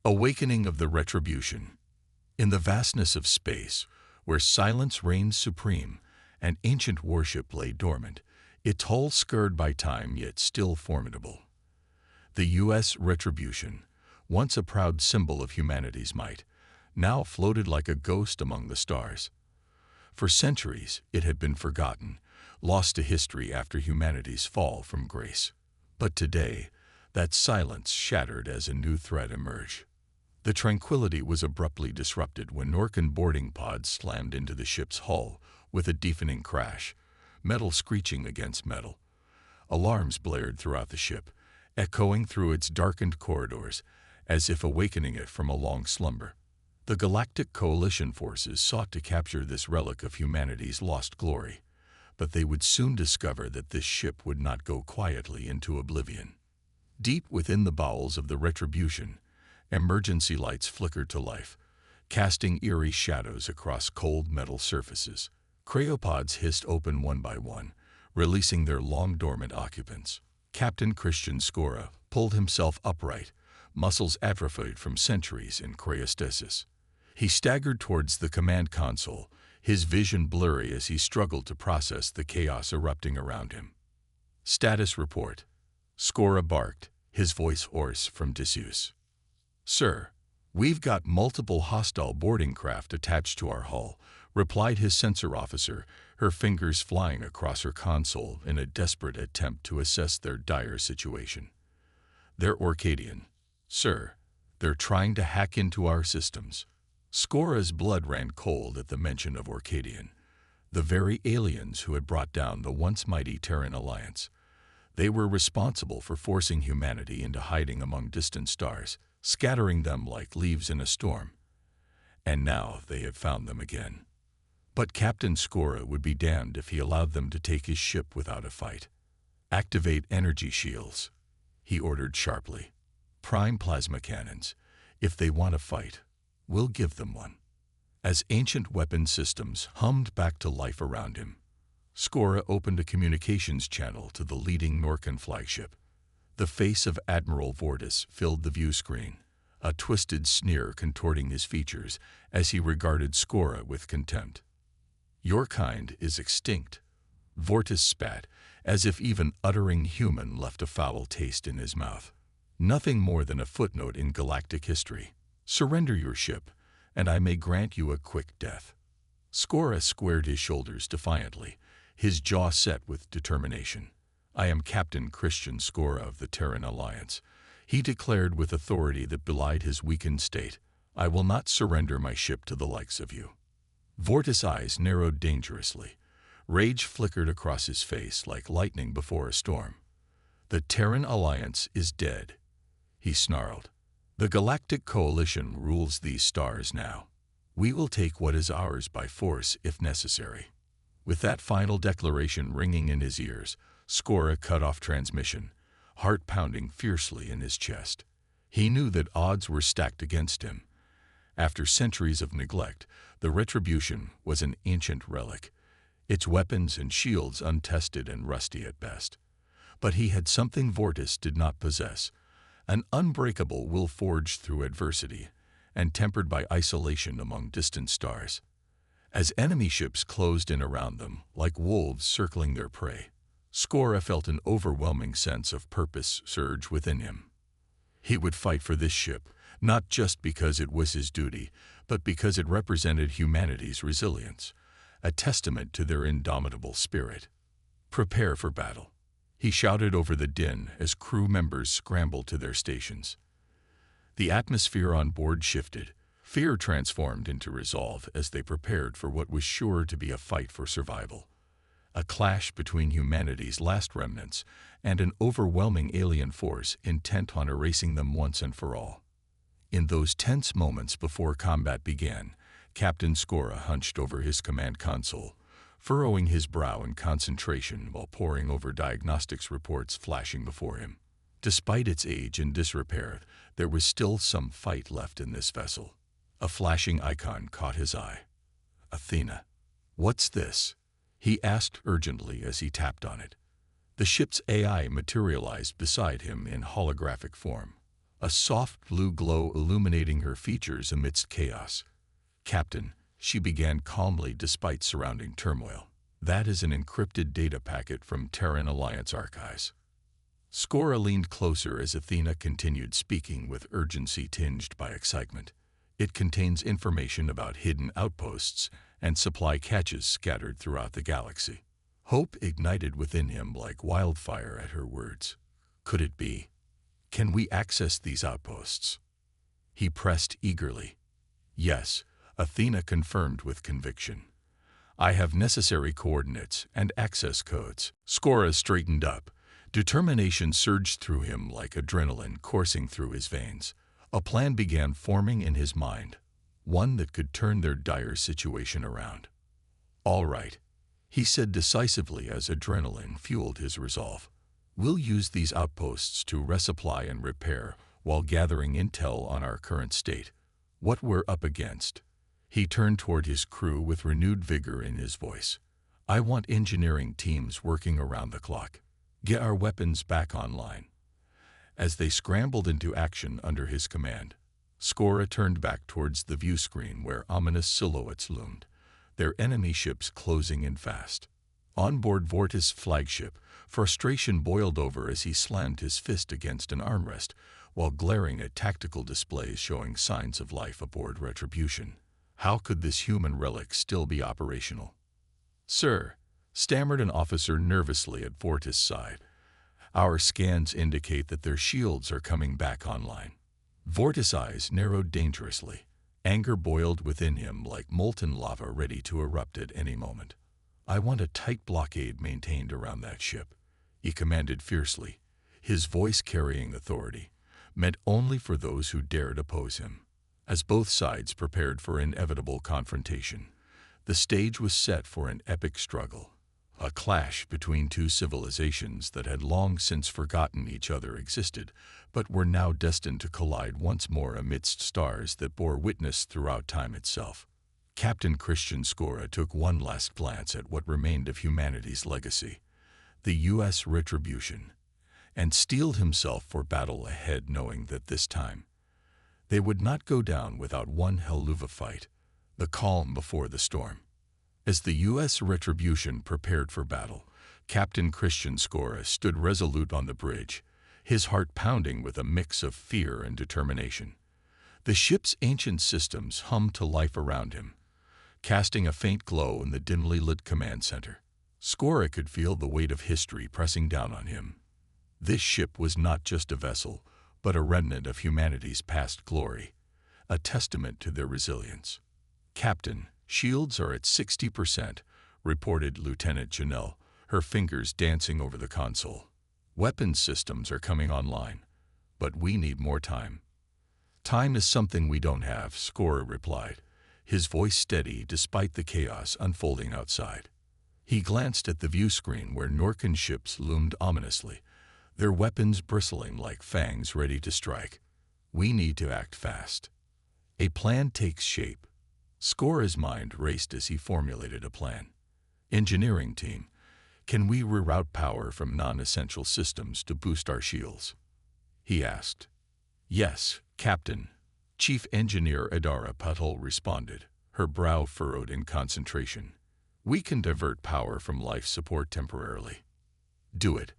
Awakening of the Retribution. In the vastness of space, where silence reigned supreme, an ancient warship lay dormant, its hull scarred by time yet still formidable. The U.S. Retribution, once a proud symbol of humanity's might, now floated like a ghost among the stars. For centuries it had been forgotten, lost to history after humanity's fall from grace. But today, that silence shattered as a new threat emerged. The tranquility was abruptly disrupted when Norcan boarding pods slammed into the ship's hull with a deafening crash, metal screeching against metal. Alarms blared throughout the ship, echoing through its darkened corridors, as if awakening it from a long slumber. The Galactic Coalition forces sought to capture this relic of humanity's lost glory, but they would soon discover that this ship would not go quietly into oblivion. Deep within the bowels of the Retribution, emergency lights flickered to life, casting eerie shadows across cold metal surfaces. Cryopods hissed open one by one, releasing their long-dormant occupants. Captain Christian Skora pulled himself upright, muscles atrophied from centuries in cryostasis. He staggered towards the command console, his vision blurry as he struggled to process the chaos erupting around him. "Status report," Skora barked, his voice hoarse from disuse. "Sir, we've got multiple hostile boarding craft attached to our hull," replied his sensor officer, her fingers flying across her console in a desperate attempt to assess their dire situation. "They're Orcadian, sir. They're trying to hack into our systems." Skora's blood ran cold at the mention of Orcadian, the very aliens who had brought down the once mighty Terran Alliance. They were responsible for forcing humanity into hiding among distant stars, scattering them like leaves in a storm. And now they had found them again. But Captain Skora would be damned if he allowed them to take his ship without a fight. "Activate energy shields," he ordered sharply. "Prime plasma cannons. If they want a fight, we'll give them one." As ancient weapon systems hummed back to life around him, Skora opened a communications channel to the leading Norcan flagship. The face of Admiral Vortis filled the view screen, a twisted sneer contorting his features as he regarded Skora with contempt. "Your kind is extinct," Vortis spat, as if even uttering human left a foul taste in his mouth. "Nothing more than a footnote in galactic history. Surrender your ship, and I may grant you a quick death." Skora squared his shoulders defiantly, his jaw set with determination. "I am Captain Christian Skora of the Terran Alliance," he declared with authority that belied his weakened state. "I will not surrender my ship to the likes of you." Vortis' eyes narrowed dangerously. Rage flickered across his face like lightning before a storm. "The Terran Alliance is dead," he snarled. "The Galactic Coalition rules these stars now. We will take what is ours by force if necessary." With that final declaration ringing in his ears, Skora cut off transmission, heart pounding fiercely in his chest. He knew that odds were stacked against him. After centuries of neglect, the Retribution was an ancient relic, its weapons and shields untested and rusty at best. But he had something Vortis did not possess, an unbreakable will forged through adversity and tempered by isolation among distant stars. As enemy ships closed in around them, like wolves circling their prey, Skora felt an overwhelming sense of purpose surge within him. He would fight for this ship, not just because it was his duty, but because it represented humanity's resilience, a testament to their indomitable spirit. "Prepare for battle," he shouted over the din as crew members scrambled to their stations. The atmosphere on board shifted. Fear transformed into resolve as they prepared for what was sure to be a fight for survival. A clash between humanity's last remnants and an overwhelming alien force intent on erasing them once and for all. In those tense moments before combat began, Captain Skora hunched over his command console, furrowing his brow in concentration while poring over diagnostics reports flashing before him. Despite its age and disrepair, there was still some fight left in this vessel. A flashing icon caught his eye. "Athena." "What's this?" he asked urgently as he tapped on it. The ship's AI materialized beside him in holographic form. a soft blue glow illuminating her features amidst chaos. "Captain," she began calmly despite surrounding turmoil. "That is an encrypted data packet from Terran Alliance archives." Skora leaned closer as Athena continued speaking with urgency tinged by excitement. "It contains information about hidden outposts and supply caches scattered throughout the galaxy." Hope ignited within him like wildfire at her words. Could it be? Can we access these outposts? He pressed eagerly. "Yes," Athena confirmed with conviction. "I have necessary coordinates and access codes." Skora straightened up. Determination surged through him like adrenaline coursing through his veins. A plan began forming in his mind, one that could turn their dire situation around. "All right," he said decisively as adrenaline fueled his resolve. "We'll use these outposts to resupply and repair while gathering intel on our current state, what we're up against." He turned toward his crew with renewed vigor in his voice. "I want engineering teams working around the clock. Get our weapons back online." As they scrambled into action under his command, Skora turned back towards the view screen where ominous silhouettes loomed, their enemy ships closing in fast. On board Vortis' flagship, frustration boiled over as he slammed his fist against an armrest while glaring at tactical displays showing signs of life aboard Retribution. How could this human relic still be operational? "Sir," stammered an officer nervously at Vortis' side, "our scans indicate that their shields are coming back online." Vortis' eyes narrowed dangerously. Anger boiled within him like molten lava ready to erupt at any moment. "I want a tight blockade maintained around that ship," he commanded fiercely, his voice carrying authority, meant only for those who dared oppose him. As both sides prepared for inevitable confrontation, the stage was set for an epic struggle, a clash between two civilizations that had long since forgotten each other existed, but were now destined to collide once more amidst stars that bore witness throughout time itself. Captain Christian Skora took one last glance at what remained of humanity's legacy, the U.S. Retribution, and steeled himself for battle ahead, knowing that this time they would not go down without one hell of a fight, the calm before the storm. As the U.S. Retribution prepared for battle, Captain Christian Skora stood resolute on the bridge, his heart pounding with a mix of fear and determination. The ship's ancient systems hummed to life around him, casting a faint glow in the dimly lit command center. Skora could feel the weight of history pressing down on him. This ship was not just a vessel, but a remnant of humanity's past glory, a testament to their resilience. "Captain, shields are at 60%, reported Lieutenant Janelle, her fingers dancing over the console. "Weapons systems are coming online, but we need more time." "Time is something we don't have," Skora replied, his voice steady despite the chaos unfolding outside. He glanced at the view screen where Norkan ships loomed ominously, their weapons bristling like fangs ready to strike. "We need to act fast." A plan takes shape. Skora's mind raced as he formulated a plan. "Engineering team, can we reroute power from non-essential systems to boost our shields?" he asked. "Yes, Captain," Chief Engineer Adara Patel responded, her brow furrowed in concentration. "We can divert power from life support temporarily." "Do it,"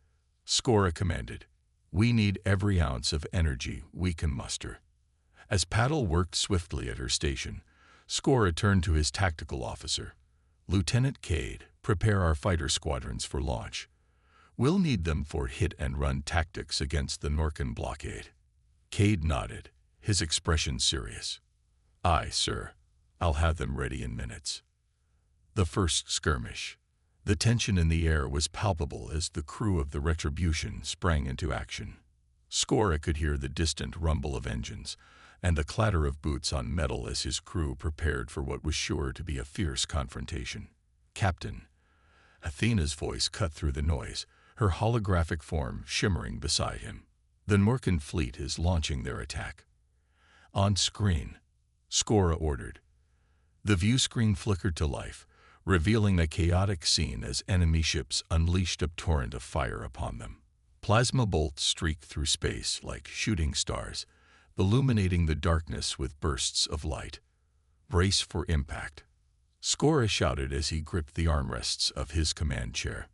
Skora commanded. "We need every ounce of energy we can muster." As Patel worked swiftly at her station, Skora turned to his tactical officer. "Lieutenant Cade, prepare our fighter squadrons for launch. We'll need them for hit-and-run tactics against the Norkan blockade." Cade nodded, his expression serious. "Aye, sir. I'll have them ready in minutes." The first skirmish. The tension in the air was palpable as the crew of the Retribution sprang into action. Skora could hear the distant rumble of engines and the clatter of boots on metal as his crew prepared for what was sure to be a fierce confrontation. "Captain," Athena's voice cut through the noise, her holographic form shimmering beside him. "The Norkan fleet is launching their attack." "On screen," Skora ordered. The view screen flickered to life, revealing a chaotic scene as enemy ships unleashed a torrent of fire upon them. Plasma bolts streaked through space like shooting stars, illuminating the darkness with bursts of light. "Brace for impact," Skora shouted as he gripped the armrests of his command chair.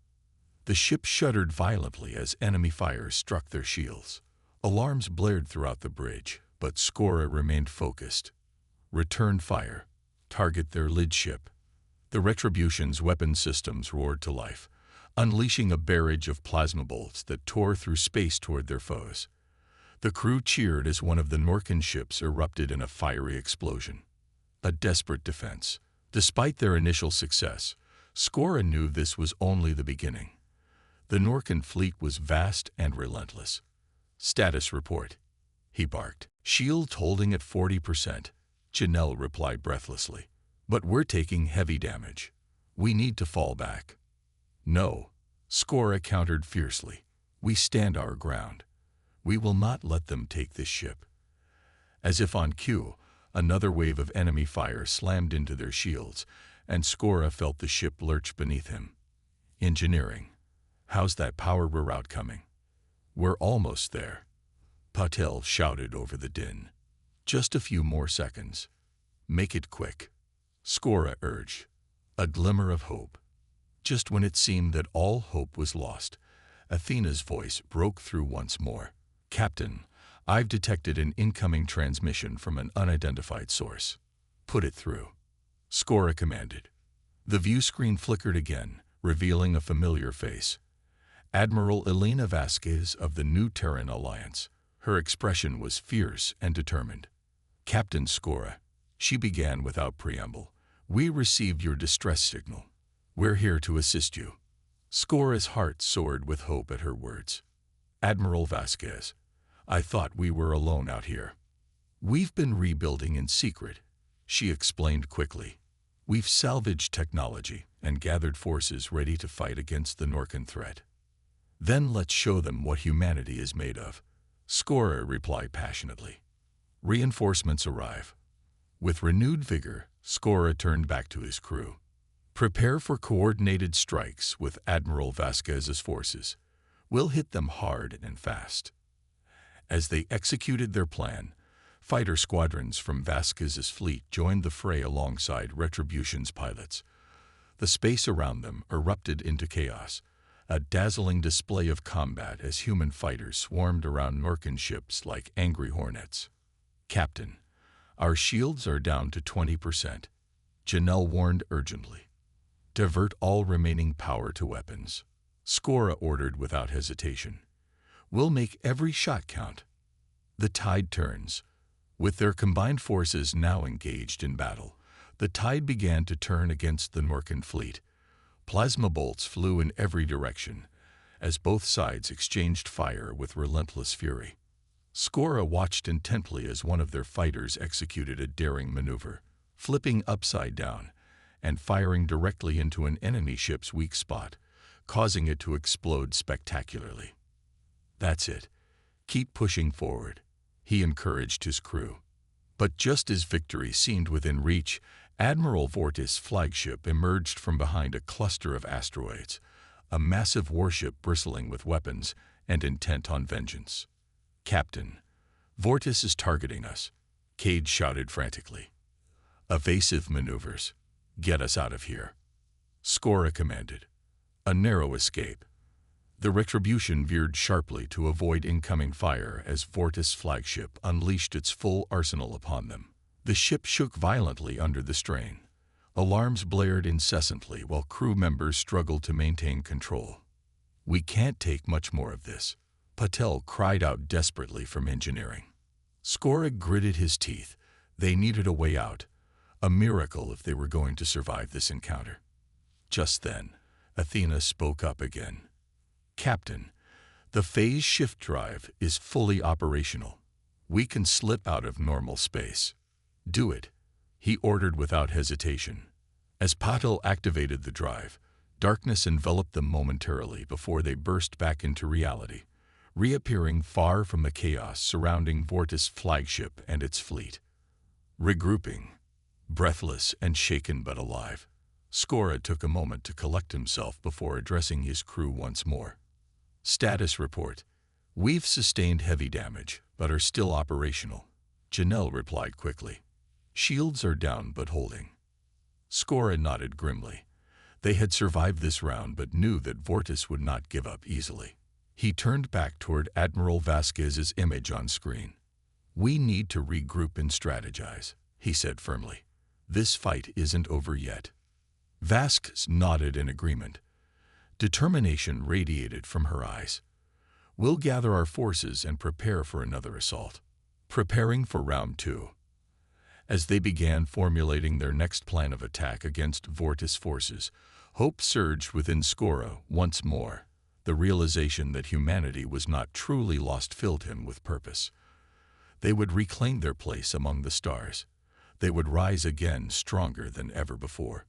The ship shuddered violently as enemy fires struck their shields. Alarms blared throughout the bridge, but Skora remained focused. "Return fire. Target their lid ship." The Retribution's weapon systems roared to life, unleashing a barrage of plasma bolts that tore through space toward their foes. The crew cheered as one of the Norkan ships erupted in a fiery explosion. A desperate defense. Despite their initial success, Skora knew this was only the beginning. The Norkan fleet was vast and relentless. "Status report," he barked. "Shield holding at 40%, Janelle replied breathlessly. "But we're taking heavy damage. We need to fall back." "No," Skora countered fiercely. "We stand our ground. We will not let them take this ship." As if on cue, another wave of enemy fire slammed into their shields, and Skora felt the ship lurch beneath him. "Engineering. How's that power reroute coming?" "We're almost there," Patel shouted over the din. "Just a few more seconds. Make it quick," Skora urged, a glimmer of hope. Just when it seemed that all hope was lost, Athena's voice broke through once more. "Captain, I've detected an incoming transmission from an unidentified source." "Put it through," Skora commanded. The view screen flickered again, revealing a familiar face. Admiral Elena Vasquez of the New Terran Alliance. Her expression was fierce and determined. "Captain Skora," she began without preamble, "we received your distress signal. We're here to assist you." Skora's heart soared with hope at her words. "Admiral Vasquez, I thought we were alone out here." "We've been rebuilding in secret," she explained quickly. "We've salvaged technology and gathered forces ready to fight against the Norkan threat." "Then let's show them what humanity is made of," Skora replied passionately. Reinforcements arrive. With renewed vigor, Skora turned back to his crew. "Prepare for coordinated strikes with Admiral Vasquez's forces. We'll hit them hard and fast." As they executed their plan, fighter squadrons from Vasquez's fleet joined the fray alongside Retribution's pilots. The space around them erupted into chaos, a dazzling display of combat as human fighters swarmed around Norkan ships like angry hornets. "Captain, our shields are down to 20%, Janelle warned urgently. "Divert all remaining power to weapons," Skora ordered without hesitation. "We'll make every shot count." The tide turns. With their combined forces now engaged in battle, the tide began to turn against the Norkan fleet. Plasma bolts flew in every direction, as both sides exchanged fire with relentless fury. Skora watched intently as one of their fighters executed a daring maneuver, flipping upside down and firing directly into an enemy ship's weak spot, causing it to explode spectacularly. "That's it. Keep pushing forward," he encouraged his crew. But just as victory seemed within reach, Admiral Vortis' flagship emerged from behind a cluster of asteroids, a massive warship bristling with weapons and intent on vengeance. "Captain, Vortis is targeting us," Cade shouted frantically. "Evasive maneuvers. Get us out of here," Skora commanded. A narrow escape. The Retribution veered sharply to avoid incoming fire as Vortis' flagship unleashed its full arsenal upon them. The ship shook violently under the strain. Alarms blared incessantly while crew members struggled to maintain control. "We can't take much more of this," Patel cried out desperately from engineering. Skora gritted his teeth. They needed a way out, a miracle if they were going to survive this encounter. Just then, Athena spoke up again. "Captain, the phase shift drive is fully operational. We can slip out of normal space." "Do it," he ordered without hesitation. As Patel activated the drive, darkness enveloped them momentarily before they burst back into reality, reappearing far from the chaos surrounding Vortis' flagship and its fleet. Regrouping, breathless and shaken but alive, Skora took a moment to collect himself before addressing his crew once more. Status report. We've sustained heavy damage, but are still operational. Janelle replied quickly. Shields are down but holding. Skora nodded grimly. They had survived this round but knew that Vortis would not give up easily. He turned back toward Admiral Vasquez's image on screen. We need to regroup and strategize, he said firmly. This fight isn't over yet. Vasquez nodded in agreement. Determination radiated from her eyes. We'll gather our forces and prepare for another assault. Preparing for round 2. As they began formulating their next plan of attack against Vortis forces, hope surged within Skora once more. The realization that humanity was not truly lost filled him with purpose. They would reclaim their place among the stars. They would rise again stronger than ever before.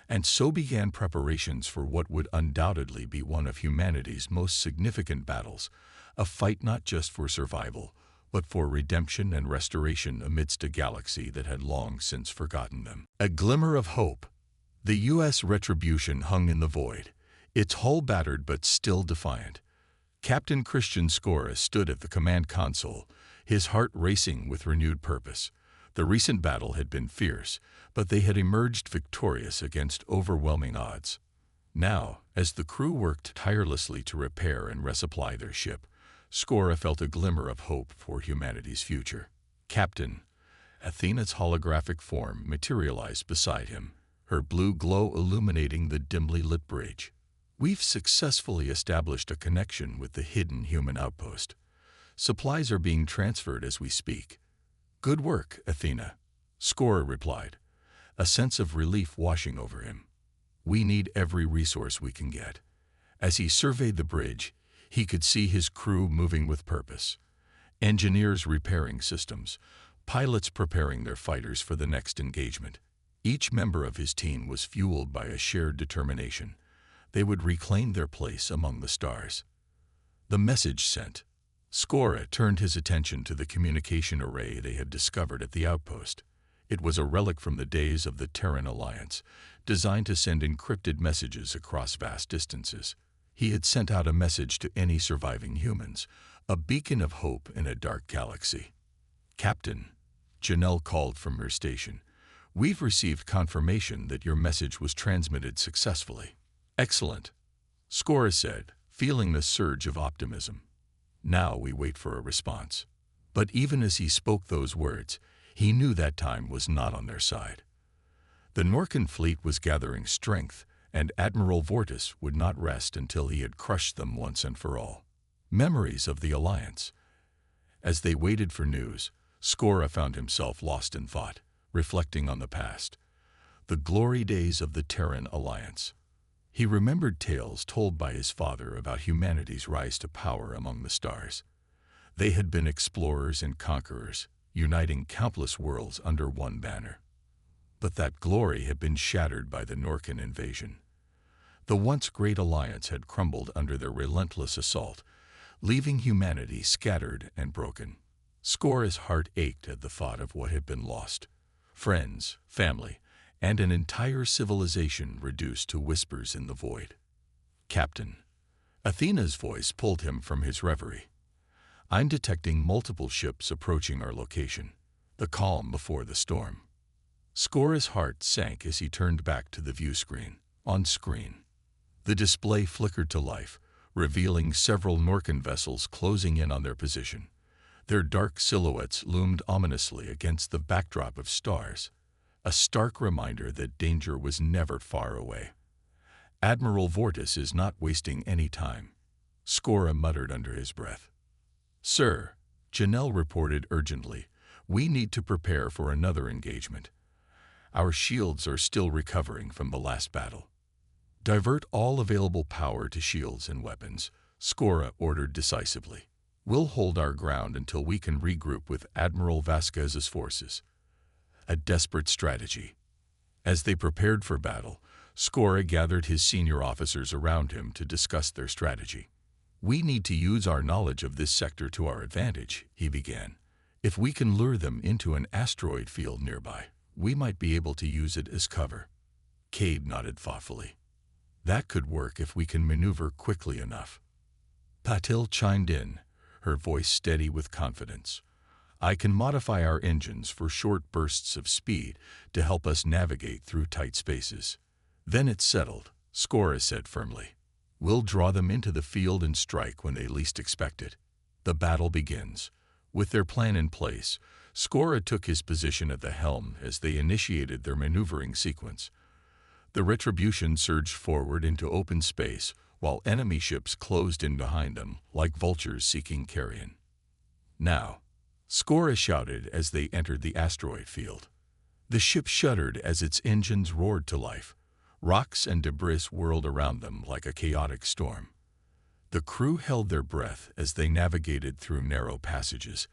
And so began preparations for what would undoubtedly be one of humanity's most significant battles, a fight not just for survival, but for redemption and restoration amidst a galaxy that had long since forgotten them. A glimmer of hope. The U.S. Retribution hung in the void, its hull battered but still defiant. Captain Christian Skora stood at the command console, his heart racing with renewed purpose. The recent battle had been fierce, but they had emerged victorious against overwhelming odds. Now, as the crew worked tirelessly to repair and resupply their ship, Skora felt a glimmer of hope for humanity's future. Captain, Athena's holographic form materialized beside him, her blue glow illuminating the dimly lit bridge. We've successfully established a connection with the hidden human outpost. Supplies are being transferred as we speak. Good work, Athena, Skora replied, a sense of relief washing over him. We need every resource we can get. As he surveyed the bridge, he could see his crew moving with purpose. Engineers repairing systems, pilots preparing their fighters for the next engagement. Each member of his team was fueled by a shared determination. They would reclaim their place among the stars. The message sent. Skora turned his attention to the communication array they had discovered at the outpost. It was a relic from the days of the Terran Alliance, designed to send encrypted messages across vast distances. He had sent out a message to any surviving humans, a beacon of hope in a dark galaxy. Captain, Janelle called from her station, we've received confirmation that your message was transmitted successfully. Excellent, Skora said, feeling the surge of optimism. Now we wait for a response. But even as he spoke those words, he knew that time was not on their side. The Norcan fleet was gathering strength, and Admiral Vortis would not rest until he had crushed them once and for all. Memories of the Alliance. As they waited for news, Skora found himself lost in thought, reflecting on the past. The glory days of the Terran Alliance. He remembered tales told by his father about humanity's rise to power among the stars. They had been explorers and conquerors, uniting countless worlds under one banner. But that glory had been shattered by the Norcan invasion. The once great alliance had crumbled under their relentless assault, leaving humanity scattered and broken. Skora's heart ached at the thought of what had been lost. Friends, family, and an entire civilization reduced to whispers in the void. Captain, Athena's voice pulled him from his reverie. I'm detecting multiple ships approaching our location, the calm before the storm. Skora's heart sank as he turned back to the view screen. On screen, the display flickered to life, revealing several Norcan vessels closing in on their position. Their dark silhouettes loomed ominously against the backdrop of stars, a stark reminder that danger was never far away. Admiral Vortis is not wasting any time, Skora muttered under his breath. Sir, Janelle reported urgently, we need to prepare for another engagement. Our shields are still recovering from the last battle. Divert all available power to shields and weapons, Skora ordered decisively. We'll hold our ground until we can regroup with Admiral Vasquez's forces. A desperate strategy. As they prepared for battle, Skora gathered his senior officers around him to discuss their strategy. We need to use our knowledge of this sector to our advantage, he began. If we can lure them into an asteroid field nearby, we might be able to use it as cover. Cade nodded thoughtfully. That could work if we can maneuver quickly enough. Patil chimed in, her voice steady with confidence. I can modify our engines for short bursts of speed to help us navigate through tight spaces. Then it's settled, Skora said firmly. We'll draw them into the field and strike when they least expect it. The battle begins. With their plan in place, Skora took his position at the helm as they initiated their maneuvering sequence. The Retribution surged forward into open space, while enemy ships closed in behind them, like vultures seeking carrion. Now, Skora shouted as they entered the asteroid field. The ship shuddered as its engines roared to life. Rocks and debris whirled around them like a chaotic storm. The crew held their breath as they navigated through narrow passages,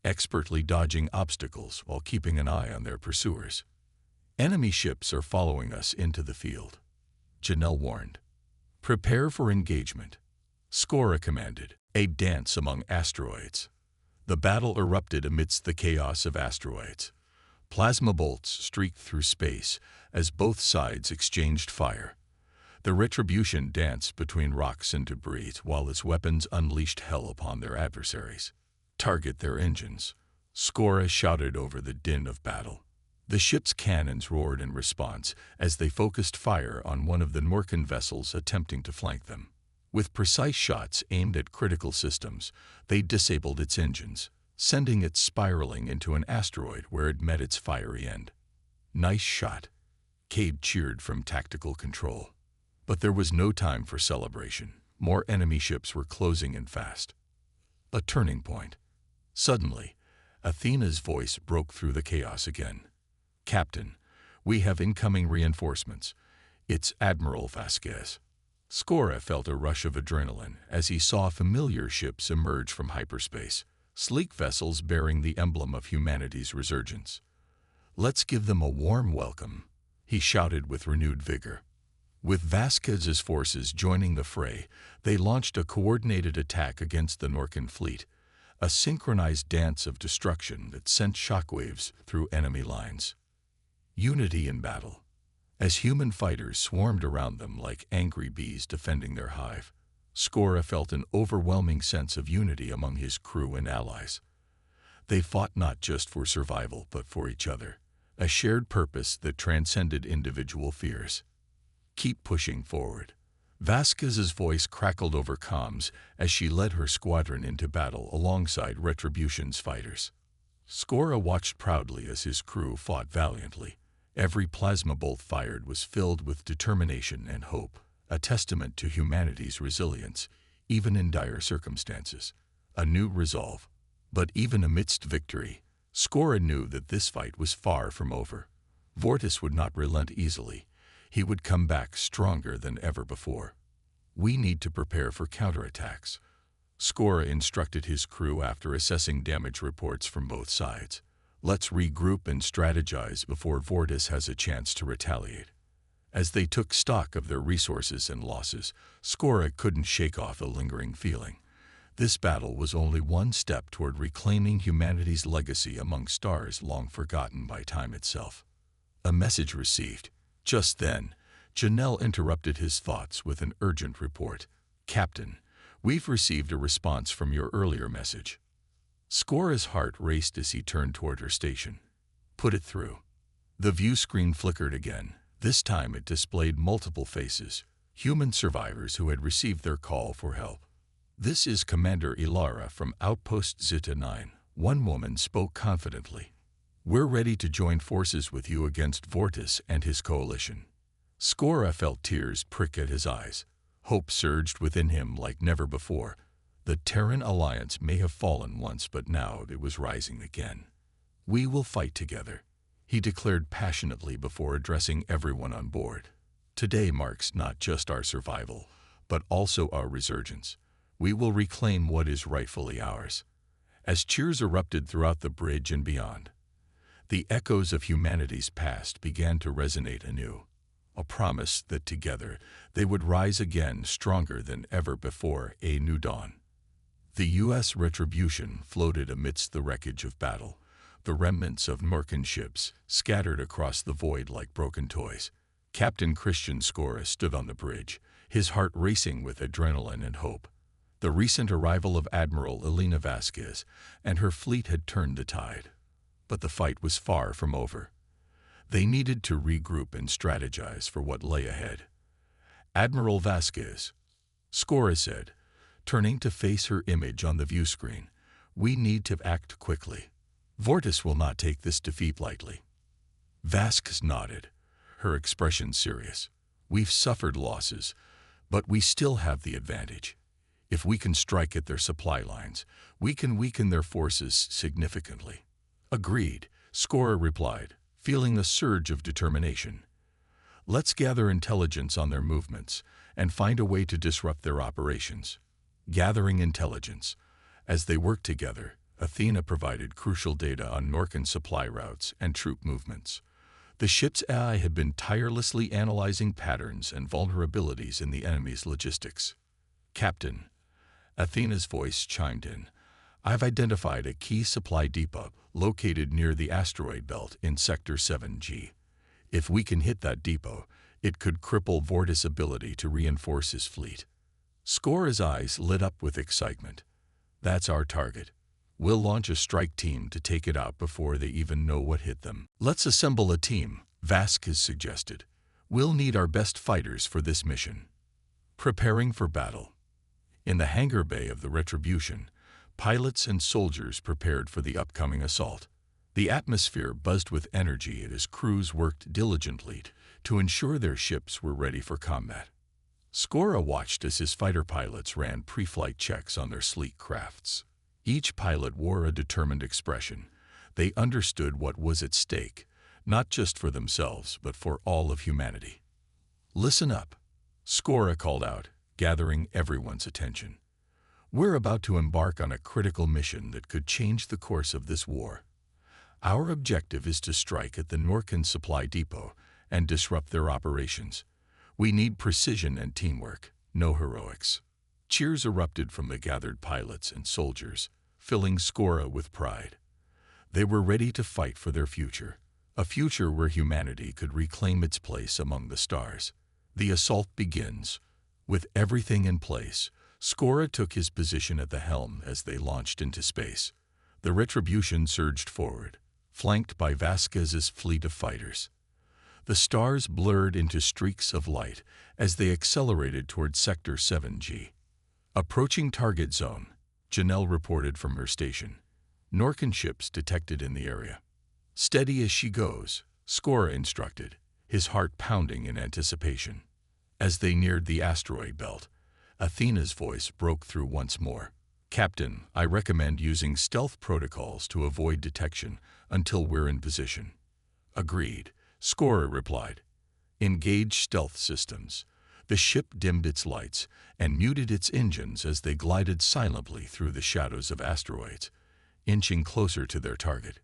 expertly dodging obstacles while keeping an eye on their pursuers. Enemy ships are following us into the field, Janelle warned. Prepare for engagement, Skora commanded. A dance among asteroids. The battle erupted amidst the chaos of asteroids. Plasma bolts streaked through space as both sides exchanged fire. The Retribution danced between rocks and debris while its weapons unleashed hell upon their adversaries. Target their engines, Skora shouted over the din of battle. The ship's cannons roared in response as they focused fire on one of the Norcan vessels attempting to flank them. With precise shots aimed at critical systems, they disabled its engines, sending it spiraling into an asteroid where it met its fiery end. Nice shot, Cade cheered from tactical control. But there was no time for celebration. More enemy ships were closing in fast. A turning point. Suddenly, Athena's voice broke through the chaos again. Captain, we have incoming reinforcements. It's Admiral Vasquez. Skora felt a rush of adrenaline as he saw familiar ships emerge from hyperspace, sleek vessels bearing the emblem of humanity's resurgence. Let's give them a warm welcome, he shouted with renewed vigor. With Vasquez's forces joining the fray, they launched a coordinated attack against the Norcan fleet, a synchronized dance of destruction that sent shockwaves through enemy lines. Unity in battle. As human fighters swarmed around them like angry bees defending their hive, Skora felt an overwhelming sense of unity among his crew and allies. They fought not just for survival but for each other, a shared purpose that transcended individual fears. Keep pushing forward. Vasquez's voice crackled over comms as she led her squadron into battle alongside Retribution's fighters. Skora watched proudly as his crew fought valiantly. Every plasma bolt fired was filled with determination and hope, a testament to humanity's resilience, even in dire circumstances. A new resolve. But even amidst victory, Skora knew that this fight was far from over. Vortis would not relent easily. He would come back stronger than ever before. We need to prepare for counterattacks, Skora instructed his crew after assessing damage reports from both sides. Let's regroup and strategize before Vortis has a chance to retaliate. As they took stock of their resources and losses, Skora couldn't shake off a lingering feeling. This battle was only one step toward reclaiming humanity's legacy among stars long forgotten by time itself. A message received. Just then, Janelle interrupted his thoughts with an urgent report. Captain, we've received a response from your earlier message. Skora's heart raced as he turned toward her station. Put it through. The view screen flickered again. This time it displayed multiple faces, human survivors who had received their call for help. This is Commander Ilara from Outpost Zeta 9. One woman spoke confidently. We're ready to join forces with you against Vortis and his coalition. Skora felt tears prick at his eyes. Hope surged within him like never before. The Terran alliance may have fallen once, but now it was rising again. We will fight together, he declared passionately before addressing everyone on board. Today marks not just our survival, but also our resurgence. We will reclaim what is rightfully ours. As cheers erupted throughout the bridge and beyond, the echoes of humanity's past began to resonate anew, a promise that together they would rise again stronger than ever before. A new dawn. The U.S. Retribution floated amidst the wreckage of battle, the remnants of Norcan ships scattered across the void like broken toys. Captain Christian Skora stood on the bridge, his heart racing with adrenaline and hope. The recent arrival of Admiral Elena Vasquez and her fleet had turned the tide. But the fight was far from over. They needed to regroup and strategize for what lay ahead. "Admiral Vasquez," Skora said, turning to face her image on the view screen, "we need to act quickly. Vortis will not take this defeat lightly." Vasquez nodded, her expression serious. "We've suffered losses, but we still have the advantage. If we can strike at their supply lines, we can weaken their forces significantly." "Agreed," Skora replied, feeling a surge of determination. "Let's gather intelligence on their movements and find a way to disrupt their operations." Gathering intelligence. As they worked together, Athena provided crucial data on Norcan supply routes and troop movements. The ship's AI had been tirelessly analyzing patterns and vulnerabilities in the enemy's logistics. "Captain," Athena's voice chimed in, "I've identified a key supply depot located near the asteroid belt in Sector 7G. If we can hit that depot, it could cripple Vortis' ability to reinforce his fleet." Skora's eyes lit up with excitement. "That's our target. We'll launch a strike team to take it out before they even know what hit them." "Let's assemble a team," Vasquez suggested. "We'll need our best fighters for this mission." Preparing for battle. In the hangar bay of the Retribution, pilots and soldiers prepared for the upcoming assault. The atmosphere buzzed with energy as crews worked diligently to ensure their ships were ready for combat. Skora watched as his fighter pilots ran pre-flight checks on their sleek crafts. Each pilot wore a determined expression. They understood what was at stake, not just for themselves, but for all of humanity. "Listen up," Skora called out, gathering everyone's attention. "We're about to embark on a critical mission that could change the course of this war. Our objective is to strike at the Norcan supply depot and disrupt their operations. We need precision and teamwork, no heroics." Cheers erupted from the gathered pilots and soldiers, filling Skora with pride. They were ready to fight for their future, a future where humanity could reclaim its place among the stars. The assault begins. With everything in place, Skora took his position at the helm as they launched into space. The Retribution surged forward, flanked by Vasquez's fleet of fighters. The stars blurred into streaks of light as they accelerated toward Sector 7G. "Approaching target zone," Janelle reported from her station. "Norcan ships detected in the area." "Steady as she goes," Skora instructed, his heart pounding in anticipation. As they neared the asteroid belt, Athena's voice broke through once more. "Captain, I recommend using stealth protocols to avoid detection until we're in position." "Agreed," Skora replied. "Engage stealth systems." The ship dimmed its lights and muted its engines as they glided silently through the shadows of asteroids, inching closer to their target.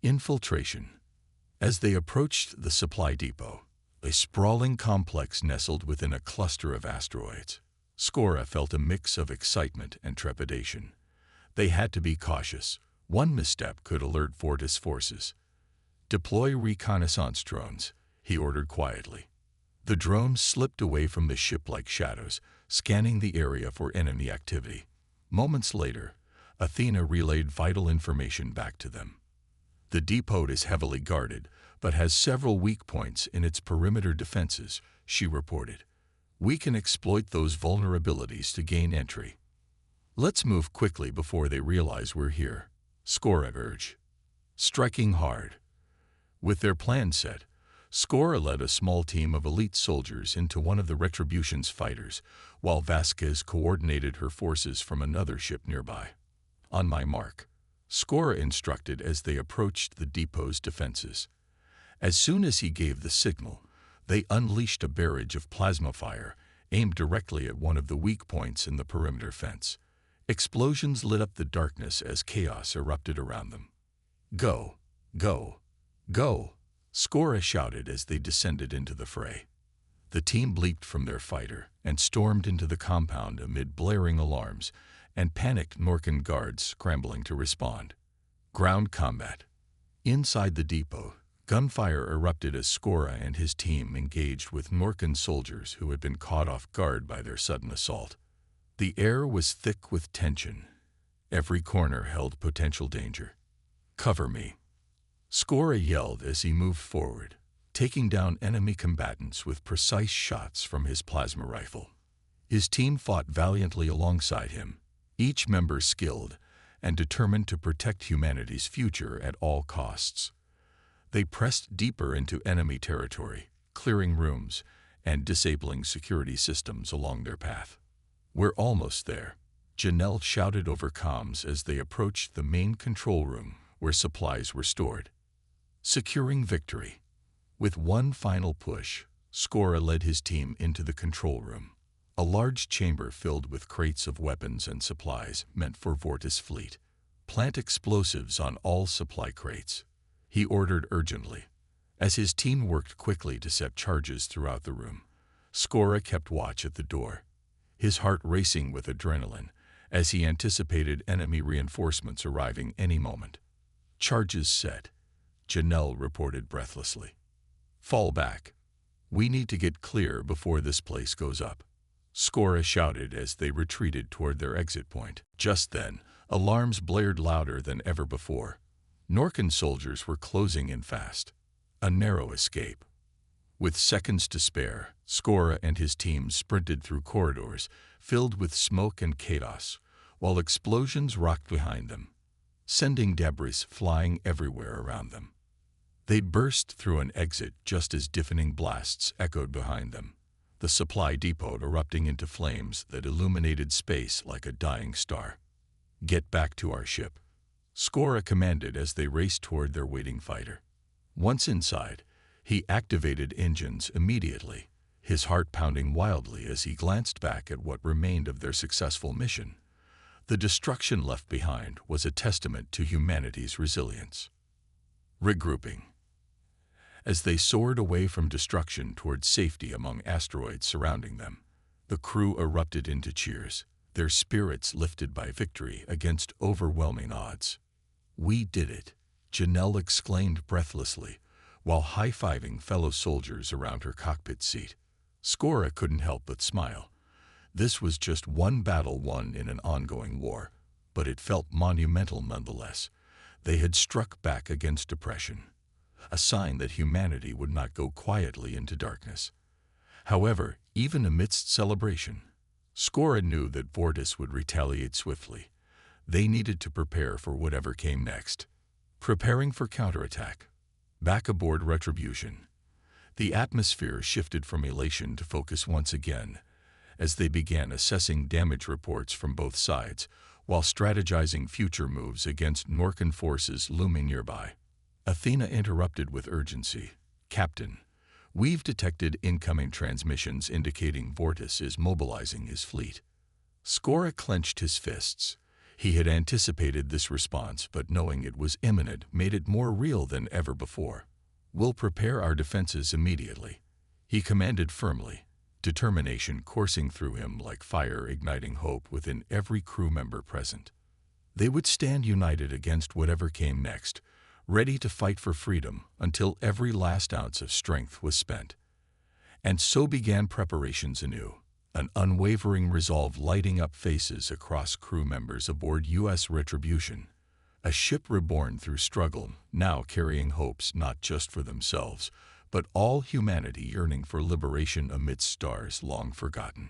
Infiltration. As they approached the supply depot, a sprawling complex nestled within a cluster of asteroids, Skora felt a mix of excitement and trepidation. They had to be cautious. One misstep could alert Vortis forces. "Deploy reconnaissance drones," he ordered quietly. The drones slipped away from the ship like shadows, scanning the area for enemy activity. Moments later, Athena relayed vital information back to them. "The depot is heavily guarded, but has several weak points in its perimeter defenses," she reported. "We can exploit those vulnerabilities to gain entry." "Let's move quickly before they realize we're here," Skora urged. Striking hard. With their plan set, Skora led a small team of elite soldiers into one of the Retribution's fighters, while Vasquez coordinated her forces from another ship nearby. "On my mark," Skora instructed as they approached the depot's defenses. As soon as he gave the signal, they unleashed a barrage of plasma fire aimed directly at one of the weak points in the perimeter fence. Explosions lit up the darkness as chaos erupted around them. "Go! Go! Go!" Skora shouted as they descended into the fray. The team leaped from their fighter and stormed into the compound amid blaring alarms and panicked Norcan guards scrambling to respond. Ground combat. Inside the depot, gunfire erupted as Skora and his team engaged with Norcan soldiers who had been caught off guard by their sudden assault. The air was thick with tension. Every corner held potential danger. "Cover me," Skora yelled as he moved forward, taking down enemy combatants with precise shots from his plasma rifle. His team fought valiantly alongside him, each member skilled and determined to protect humanity's future at all costs. They pressed deeper into enemy territory, clearing rooms and disabling security systems along their path. "We're almost there," Janelle shouted over comms as they approached the main control room where supplies were stored. Securing victory. With one final push, Skora led his team into the control room, a large chamber filled with crates of weapons and supplies meant for Vortis' fleet. "Plant explosives on all supply crates," he ordered urgently. As his team worked quickly to set charges throughout the room, Skora kept watch at the door, his heart racing with adrenaline as he anticipated enemy reinforcements arriving any moment. "Charges set," Janelle reported breathlessly. "Fall back. We need to get clear before this place goes up," Skora shouted as they retreated toward their exit point. Just then, alarms blared louder than ever before. Norcan soldiers were closing in fast. A narrow escape. With seconds to spare, Skora and his team sprinted through corridors filled with smoke and chaos, while explosions rocked behind them, sending debris flying everywhere around them. They burst through an exit just as deafening blasts echoed behind them, the supply depot erupting into flames that illuminated space like a dying star. "Get back to our ship," Skora commanded as they raced toward their waiting fighter. Once inside, he activated engines immediately, his heart pounding wildly as he glanced back at what remained of their successful mission. The destruction left behind was a testament to humanity's resilience. Regrouping. As they soared away from destruction toward safety among asteroids surrounding them, the crew erupted into cheers, their spirits lifted by victory against overwhelming odds. "We did it," Janelle exclaimed breathlessly, while high-fiving fellow soldiers around her cockpit seat. Skora couldn't help but smile. This was just one battle won in an ongoing war, but it felt monumental nonetheless. They had struck back against oppression, a sign that humanity would not go quietly into darkness. However, even amidst celebration, Skora knew that Vortis would retaliate swiftly. They needed to prepare for whatever came next. Preparing for counterattack. Back aboard Retribution, the atmosphere shifted from elation to focus once again as they began assessing damage reports from both sides while strategizing future moves against Norcan forces looming nearby. Athena interrupted with urgency. "Captain, we've detected incoming transmissions indicating Vortis is mobilizing his fleet." Skora clenched his fists. He had anticipated this response, but knowing it was imminent made it more real than ever before. "We'll prepare our defenses immediately," he commanded firmly, determination coursing through him like fire igniting hope within every crew member present. They would stand united against whatever came next, ready to fight for freedom until every last ounce of strength was spent. And so began preparations anew, an unwavering resolve lighting up faces across crew members aboard U.S. Retribution, a ship reborn through struggle, now carrying hopes not just for themselves, but all humanity yearning for liberation amidst stars long forgotten.